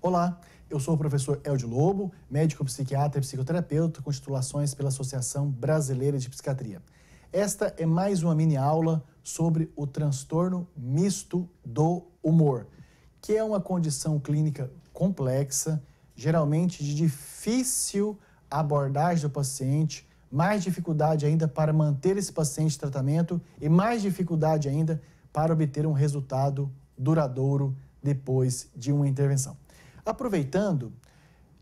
Olá, eu sou o professor Eldio Lobo, médico psiquiatra e psicoterapeuta com titulações pela Associação Brasileira de Psiquiatria. Esta é mais uma mini aula sobre o transtorno misto do humor, que é uma condição clínica complexa, geralmente de difícil abordagem do paciente, mais dificuldade ainda para manter esse paciente em tratamento e mais dificuldade ainda para obter um resultado duradouro depois de uma intervenção. Aproveitando,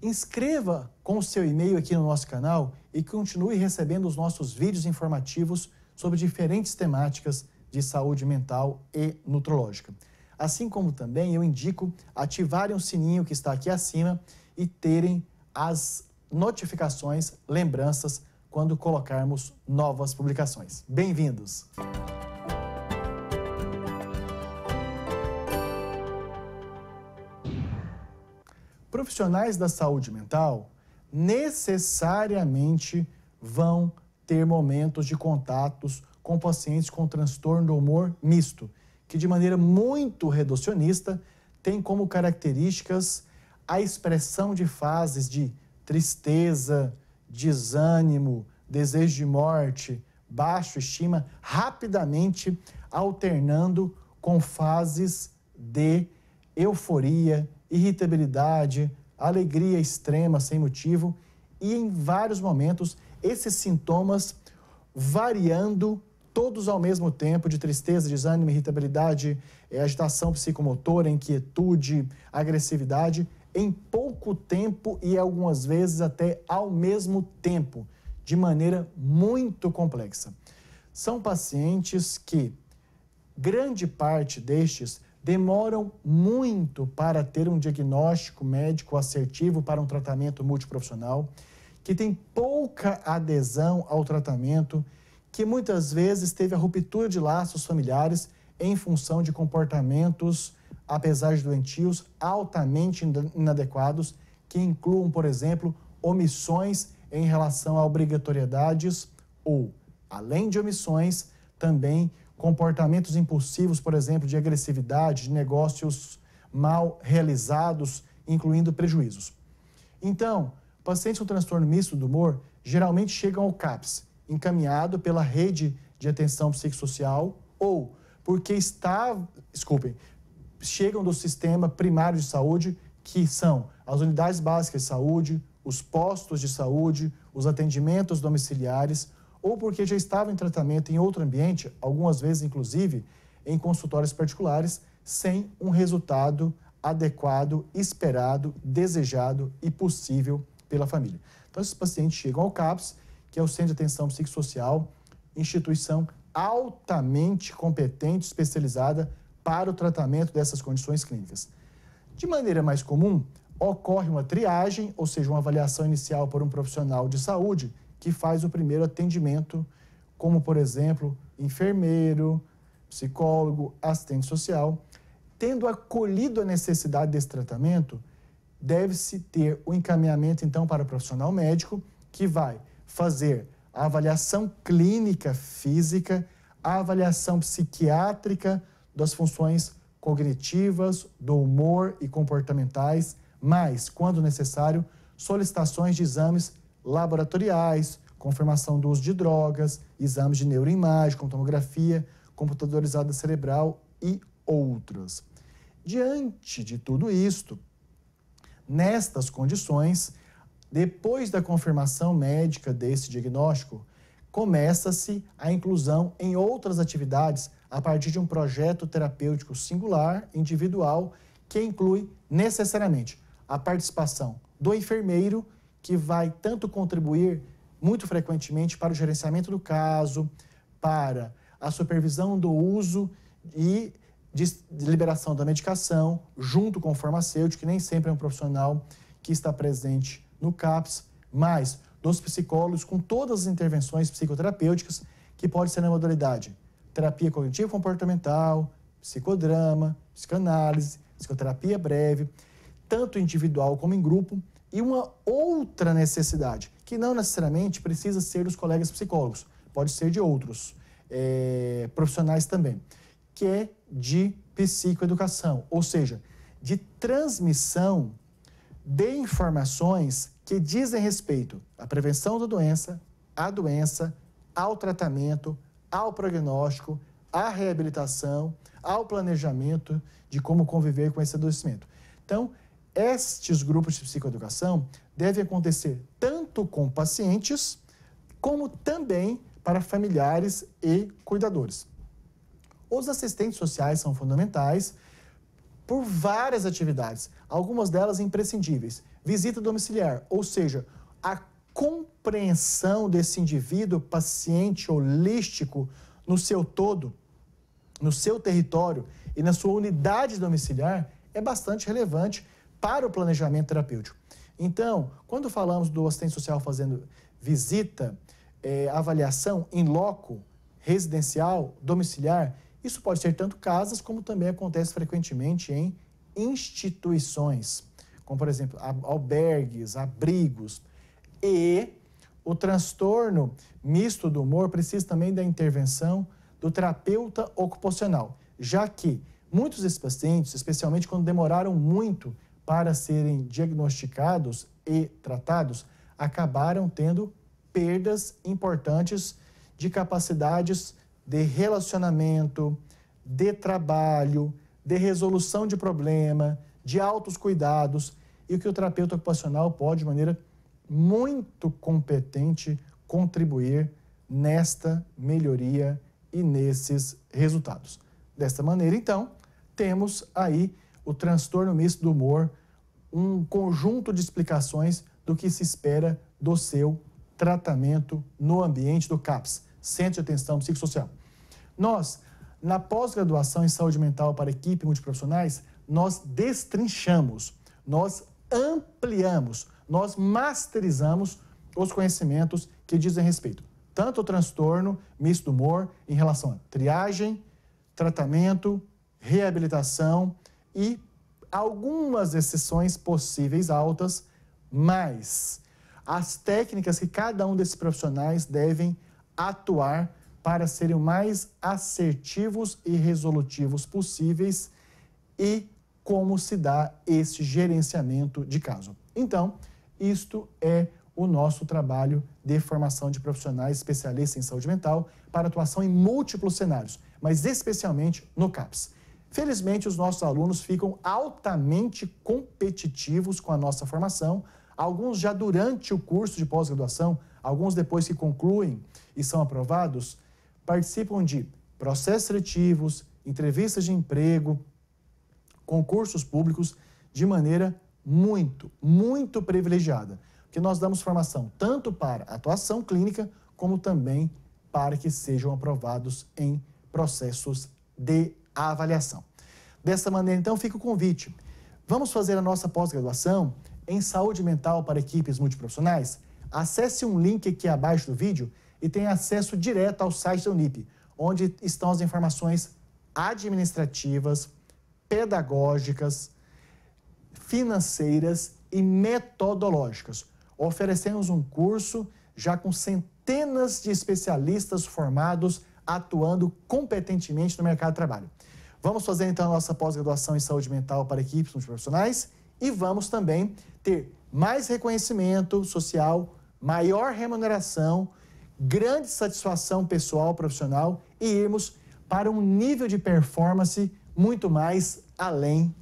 inscreva com o seu e-mail aqui no nosso canal e continue recebendo os nossos vídeos informativos sobre diferentes temáticas de saúde mental e nutrológica. Assim como também eu indico ativarem o sininho que está aqui acima e terem as notificações, lembranças, quando colocarmos novas publicações. Bem-vindos! Profissionais da saúde mental necessariamente vão ter momentos de contatos com pacientes com transtorno do humor misto, que de maneira muito reducionista tem como características a expressão de fases de tristeza, desânimo, desejo de morte, baixa estima, rapidamente alternando com fases de euforia, irritabilidade, alegria extrema sem motivo e em vários momentos esses sintomas variando todos ao mesmo tempo de tristeza, desânimo, irritabilidade, agitação psicomotora, inquietude, agressividade em pouco tempo e algumas vezes até ao mesmo tempo, de maneira muito complexa. São pacientes que grande parte destes demoram muito para ter um diagnóstico médico assertivo para um tratamento multiprofissional, que tem pouca adesão ao tratamento, que muitas vezes teve a ruptura de laços familiares em função de comportamentos, apesar de doentios, altamente inadequados, que incluam, por exemplo, omissões em relação a obrigatoriedades ou, além de omissões, também comportamentos impulsivos, por exemplo, de agressividade, de negócios mal realizados, incluindo prejuízos. Então, pacientes com transtorno misto do humor geralmente chegam ao CAPS, encaminhado pela rede de atenção psicossocial ou porque chegam do sistema primário de saúde, que são as unidades básicas de saúde, os postos de saúde, os atendimentos domiciliares, ou porque já estavam em tratamento em outro ambiente, algumas vezes, inclusive, em consultórios particulares, sem um resultado adequado, esperado, desejado e possível pela família. Então, esses pacientes chegam ao CAPS, que é o Centro de Atenção Psicossocial, instituição altamente competente, especializada para o tratamento dessas condições clínicas. De maneira mais comum, ocorre uma triagem, ou seja, uma avaliação inicial por um profissional de saúde, que faz o primeiro atendimento, como, por exemplo, enfermeiro, psicólogo, assistente social. Tendo acolhido a necessidade desse tratamento, deve-se ter o encaminhamento, então, para o profissional médico, que vai fazer a avaliação clínica física, a avaliação psiquiátrica das funções cognitivas, do humor e comportamentais, mas, quando necessário, solicitações de exames laboratoriais, confirmação do uso de drogas, exames de neuroimagem, com tomografia, computadorizada cerebral e outros. Diante de tudo isto, nestas condições, depois da confirmação médica desse diagnóstico, começa-se a inclusão em outras atividades a partir de um projeto terapêutico singular, individual, que inclui necessariamente a participação do enfermeiro, que vai tanto contribuir muito frequentemente para o gerenciamento do caso, para a supervisão do uso e de liberação da medicação, junto com o farmacêutico, que nem sempre é um profissional que está presente no CAPS, mas dos psicólogos com todas as intervenções psicoterapêuticas, que pode ser na modalidade terapia cognitivo-comportamental, psicodrama, psicanálise, psicoterapia breve, tanto individual como em grupo, e uma outra necessidade, que não necessariamente precisa ser dos colegas psicólogos, pode ser de outros profissionais também, que é de psicoeducação, ou seja, de transmissão dê informações que dizem respeito à prevenção da doença, à doença, ao tratamento, ao prognóstico, à reabilitação, ao planejamento de como conviver com esse adoecimento. Então, estes grupos de psicoeducação devem acontecer tanto com pacientes, como também para familiares e cuidadores. Os assistentes sociais são fundamentais por várias atividades, algumas delas imprescindíveis. Visita domiciliar, ou seja, a compreensão desse indivíduo paciente holístico no seu todo, no seu território e na sua unidade domiciliar é bastante relevante para o planejamento terapêutico. Então, quando falamos do assistente social fazendo visita, avaliação em loco, residencial, domiciliar, isso pode ser tanto casas como também acontece frequentemente em instituições, como por exemplo albergues, abrigos. E o transtorno misto do humor precisa também da intervenção do terapeuta ocupacional, já que muitos desses pacientes, especialmente quando demoraram muito para serem diagnosticados e tratados, acabaram tendo perdas importantes de capacidades de relacionamento, de trabalho, de resolução de problema, de altos cuidados, e o que o terapeuta ocupacional pode, de maneira muito competente, contribuir nesta melhoria e nesses resultados. Desta maneira, então, temos aí o transtorno misto do humor, um conjunto de explicações do que se espera do seu tratamento no ambiente do CAPS, Centro de Atenção Psicossocial. Nós, na pós-graduação em saúde mental para equipe multiprofissionais, nós destrinchamos, nós ampliamos, nós masterizamos os conhecimentos que dizem respeito tanto ao transtorno misto do humor em relação a triagem, tratamento, reabilitação e algumas exceções possíveis altas, mas as técnicas que cada um desses profissionais devem atuar para serem o mais assertivos e resolutivos possíveis e como se dá esse gerenciamento de caso. Então, isto é o nosso trabalho de formação de profissionais especialistas em saúde mental para atuação em múltiplos cenários, mas especialmente no CAPS. Felizmente, os nossos alunos ficam altamente competitivos com a nossa formação, alguns já durante o curso de pós-graduação, alguns depois que concluem e são aprovados, participam de processos seletivos, entrevistas de emprego, concursos públicos, de maneira muito privilegiada. Porque nós damos formação tanto para atuação clínica, como também para que sejam aprovados em processos de avaliação. Dessa maneira, então, fica o convite. Vamos fazer a nossa pós-graduação em saúde mental para equipes multiprofissionais? Acesse um link aqui abaixo do vídeo e tenha acesso direto ao site da Unip, onde estão as informações administrativas, pedagógicas, financeiras e metodológicas. Oferecemos um curso já com centenas de especialistas formados atuando competentemente no mercado de trabalho. Vamos fazer então a nossa pós-graduação em saúde mental para equipes multiprofissionais e vamos também ter mais reconhecimento social, maior remuneração, grande satisfação pessoal, profissional e irmos para um nível de performance muito mais além.